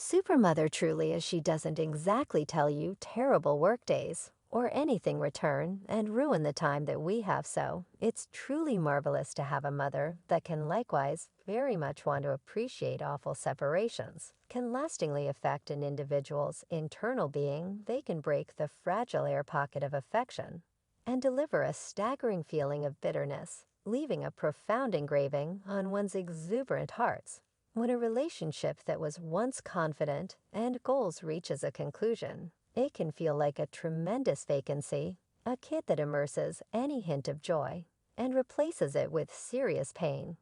Supermother truly as she doesn't exactly tell you terrible workdays or anything return and ruin the time that we have, so it's truly marvelous to have a mother that can likewise very much want to appreciate awful separations can lastingly affect an individual's internal being. They can break the fragile air pocket of affection and deliver a staggering feeling of bitterness, leaving a profound engraving on one's exuberant hearts. When a relationship that was once confident and goals reaches a conclusion, it can feel like a tremendous vacancy, a kid that immerses any hint of joy and replaces it with serious pain.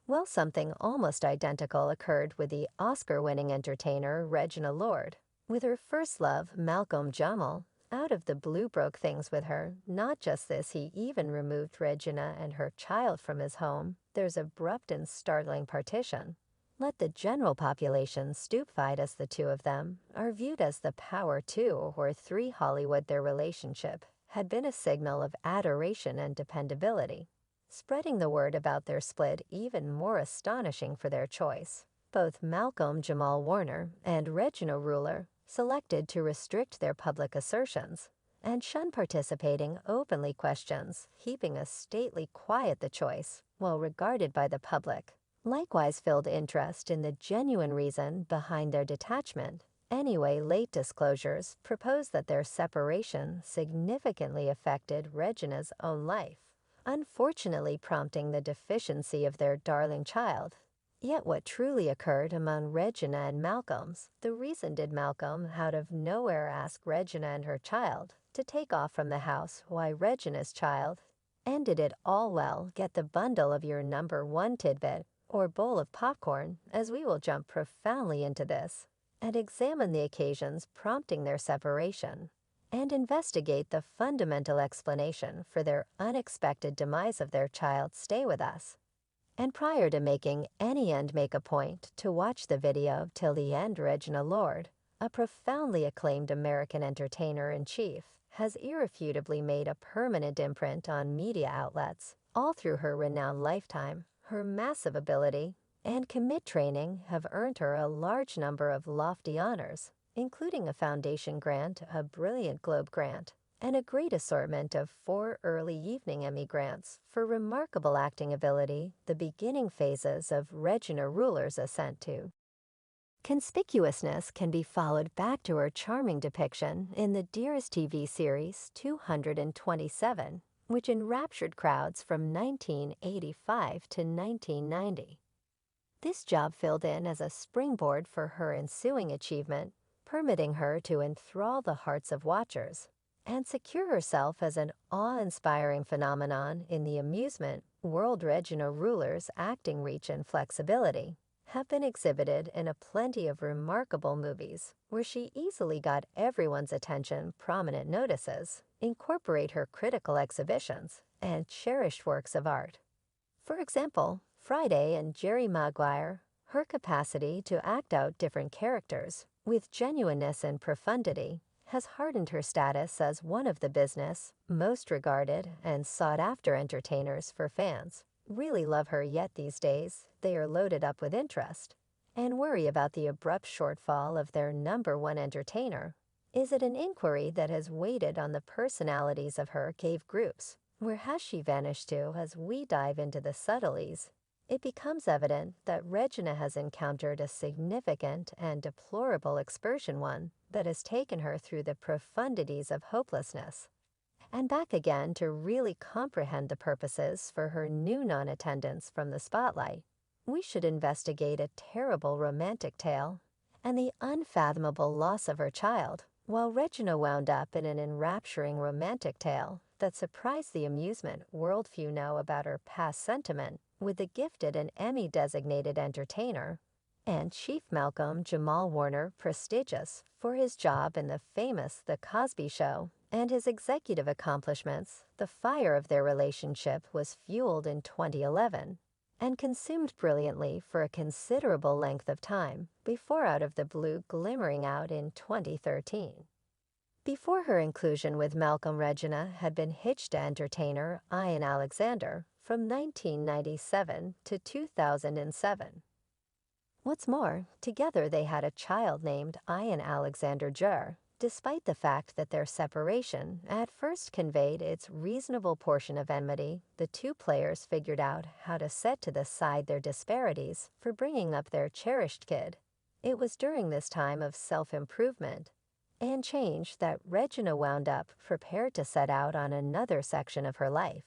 Well, something almost identical occurred with the Oscar-winning entertainer Regina Lord. With her first love, Malcolm Jamal, out of the blue broke things with her. Not just this, he even removed Regina and her child from his home. There's abrupt and startling partition. Let the general population stupefied as the two of them are viewed as the power two or three Hollywood. Their relationship had been a signal of adoration and dependability, spreading the word about their split even more astonishing for their choice. Both Malcolm Jamal Warner and Regina Ruler selected to restrict their public assertions and shun participating openly questions, keeping a stately quiet the choice, well regarded by the public. Likewise filled interest in the genuine reason behind their detachment. Anyway, late disclosures proposed that their separation significantly affected Regina's own life, unfortunately prompting the deficiency of their darling child. Yet what truly occurred among Regina and Malcolm's, the reason did Malcolm out of nowhere ask Regina and her child to take off from the house, why Regina's child ended it all well. Get the bundle of your number one tidbit or bowl of popcorn, as we will jump profoundly into this and examine the occasions prompting their separation and investigate the fundamental explanation for their unexpected demise of their child. Stay with us. And prior to making any end, make a point to watch the video till the end. Regina Lord, a profoundly acclaimed American entertainer-in-chief, has irrefutably made a permanent imprint on media outlets all through her renowned lifetime. Her massive ability and commit training have earned her a large number of lofty honors, including a foundation grant, a Brilliant Globe grant, and a great assortment of 4 early evening Emmy grants for remarkable acting ability. The beginning phases of Regina Ruler's ascent to conspicuousness can be followed back to her charming depiction in the Dearest TV series 227, which enraptured crowds from 1985 to 1990. This job filled in as a springboard for her ensuing achievement, permitting her to enthrall the hearts of watchers and secure herself as an awe-inspiring phenomenon in the amusement world. Regina Ruler's acting reach and flexibility have been exhibited in a plenty of remarkable movies where she easily got everyone's attention. Prominent notices incorporate her critical exhibitions and cherished works of art. For example, Friday and Jerry Maguire. Her capacity to act out different characters with genuineness and profundity has hardened her status as one of the business most regarded and sought-after entertainers. For fans really love her, yet these days they are loaded up with interest and worry about the abrupt shortfall of their number one entertainer. Is it an inquiry that has waited on the personalities of her cave groups? Where has she vanished to? As we dive into the subtleties, it becomes evident that Regina has encountered a significant and deplorable excursion, one that has taken her through the profundities of hopelessness and back again to really comprehend the purposes for her new non-attendance from the spotlight. We should investigate a terrible romantic tale and the unfathomable loss of her child, while Regina wound up in an enrapturing romantic tale that surprised the amusement world. Few know about her past sentiment with the gifted and Emmy-designated entertainer and Chief Malcolm Jamal Warner, prestigious for his job in the famous The Cosby Show and his executive accomplishments. The fire of their relationship was fueled in 2011 and consumed brilliantly for a considerable length of time before out of the blue glimmering out in 2013. Before her inclusion with Malcolm, Regina had been hitched to entertainer Ian Alexander from 1997 to 2007. What's more, together they had a child named Ian Alexander Jur. Despite the fact that their separation at first conveyed its reasonable portion of enmity, the two players figured out how to set to the side their disparities for bringing up their cherished kid. It was during this time of self-improvement and change that Regina wound up prepared to set out on another section of her life,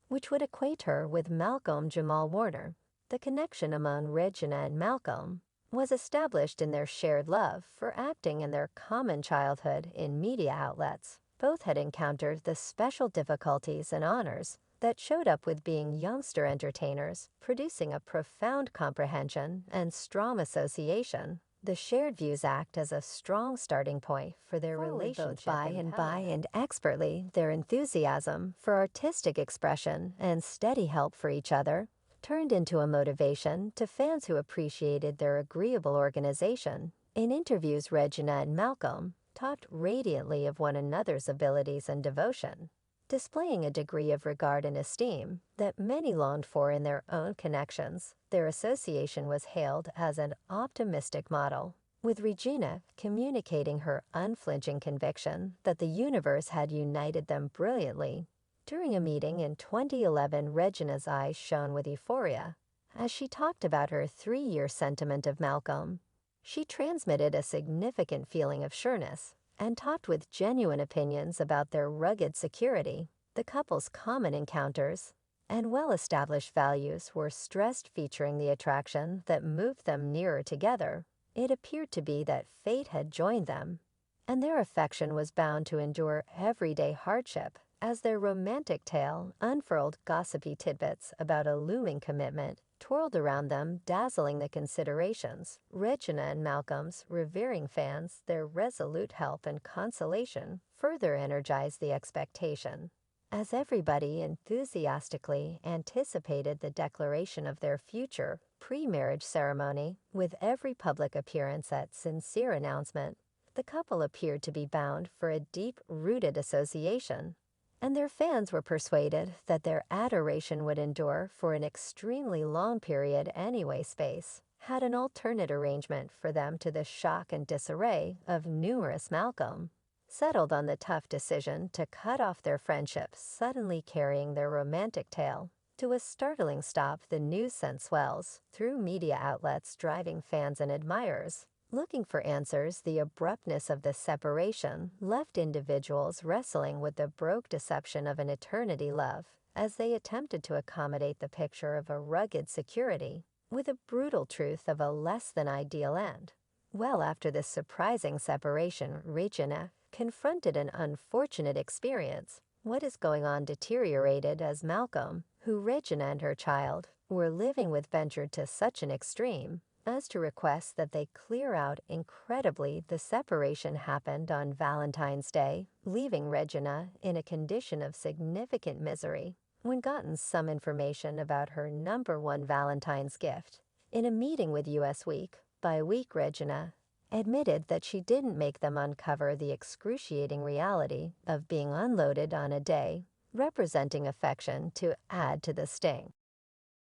which would equate her with Malcolm Jamal Warner. The connection among Regina and Malcolm was established in their shared love for acting and their common childhood in media outlets. Both had encountered the special difficulties and honors that showed up with being youngster entertainers, producing a profound comprehension and strong association. The shared views act as a strong starting point for their relationship, both by and expertly their enthusiasm for artistic expression and steady help for each other turned into a motivation to fans who appreciated their agreeable organization. In interviews, Regina and Malcolm talked radiantly of one another's abilities and devotion, displaying a degree of regard and esteem that many longed for in their own connections. Their association was hailed as an optimistic model, with Regina communicating her unflinching conviction that the universe had united them brilliantly. During a meeting in 2011, Regina's eyes shone with euphoria as she talked about her 3-year sentiment of Malcolm. She transmitted a significant feeling of sureness and talked with genuine opinions about their rugged security. The couple's common encounters and well-established values were stressed, featuring the attraction that moved them nearer together. It appeared to be that fate had joined them, and their affection was bound to endure everyday hardship. As their romantic tale unfurled, gossipy tidbits about a looming commitment twirled around them, dazzling the considerations. Regina and Malcolm's revering fans, their resolute help and consolation further energized the expectation. As everybody enthusiastically anticipated the declaration of their future pre-marriage ceremony, with every public appearance at sincere announcement, the couple appeared to be bound for a deep-rooted association, and their fans were persuaded that their adoration would endure for an extremely long period anyway. Space had an alternate arrangement for them to the shock and disarray of numerous. Malcolm settled on the tough decision to cut off their friendship, suddenly carrying their romantic tale to a startling stop. The news sent swells through media outlets, driving fans and admirers looking for answers. The abruptness of the separation left individuals wrestling with the broke deception of an eternity love as they attempted to accommodate the picture of a rugged security with a brutal truth of a less than ideal end. Well, after this surprising separation, Regina confronted an unfortunate experience. What is going on deteriorated as Malcolm, who Regina and her child were living with, ventured to such an extreme as to request that they clear out. Incredibly, the separation happened on Valentine's Day, leaving Regina in a condition of significant misery. When gotten some information about her #1 Valentine's gift, in a meeting with US Week by Week, Regina admitted that she didn't make them uncover the excruciating reality of being unloaded on a day, representing affection to add to the sting.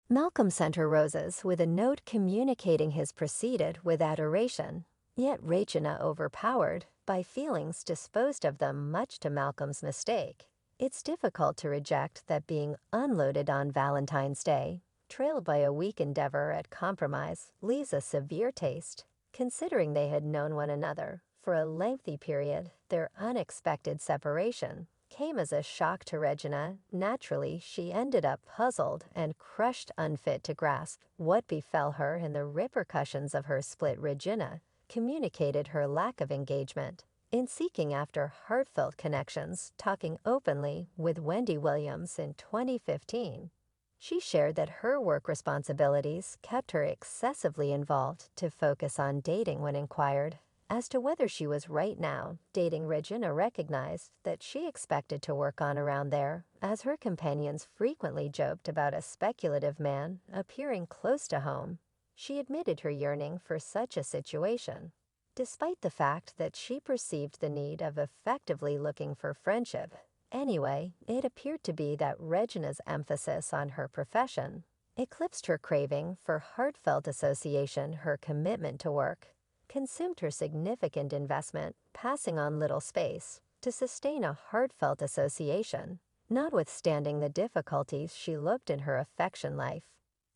Malcolm sent her roses with a note communicating his proceeded with adoration, yet Regina, overpowered by feelings, disposed of them, much to Malcolm's mistake. It's difficult to reject that being unloaded on Valentine's Day, trailed by a weak endeavor at compromise, leaves a severe taste. Considering they had known one another for a lengthy period, their unexpected separation came as a shock to Regina. Naturally, she ended up puzzled and crushed, unfit to grasp what befell her and the repercussions of her split. Regina communicated her lack of engagement in seeking after heartfelt connections, talking openly with Wendy Williams in 2015. She shared that her work responsibilities kept her excessively involved to focus on dating. When inquired as to whether she was right now dating, Regina recognized that she expected to work on around there, as her companions frequently joked about a speculative man appearing close to home. She admitted her yearning for such a situation, despite the fact that she perceived the need of effectively looking for friendship. Anyway, it appeared to be that Regina's emphasis on her profession eclipsed her craving for heartfelt association. Her commitment to work consumed her significant investment, passing on little space to sustain a heartfelt association. Notwithstanding the difficulties she looked in her affection life,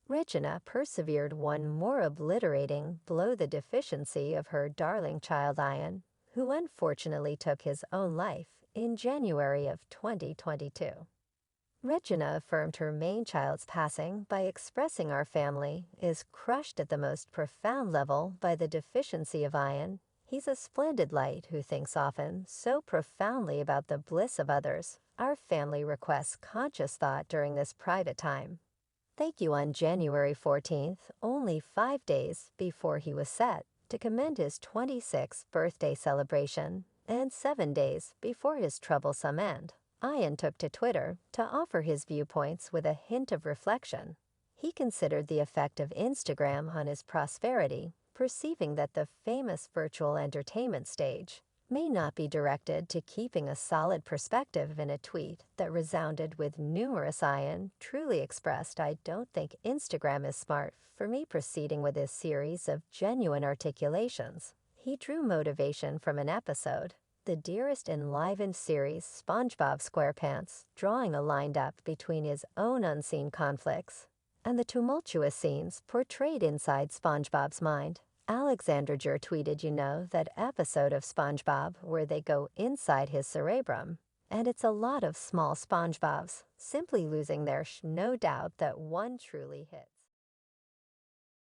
Regina persevered one more obliterating blow, the deficiency of her darling child Ian, who unfortunately took his own life in January of 2022. Regina affirmed her main child's passing by expressing, "Our family is crushed at the most profound level by the deficiency of Ian. He's a splendid light who thinks often so profoundly about the bliss of others. Our family requests conscious thought during this private time." Thank you. On January 14th, only 5 days before he was set to commend his 26th birthday celebration, and 7 days before his troublesome end, Ian took to Twitter to offer his viewpoints with a hint of reflection. He considered the effect of Instagram on his prosperity, perceiving that the famous virtual entertainment stage may not be directed to keeping a solid perspective. In a tweet that resounded with numerous Ian truly expressed, "I don't think Instagram is smart for me." Proceeding with his series of genuine articulations, he drew motivation from an episode, the Dearest Enlivened series SpongeBob SquarePants, drawing a line up between his own unseen conflicts and the tumultuous scenes portrayed inside SpongeBob's mind. Alexander Jur tweeted, "You know that episode of SpongeBob where they go inside his cerebrum? And it's a lot of small SpongeBobs simply losing their no doubt that one truly hits."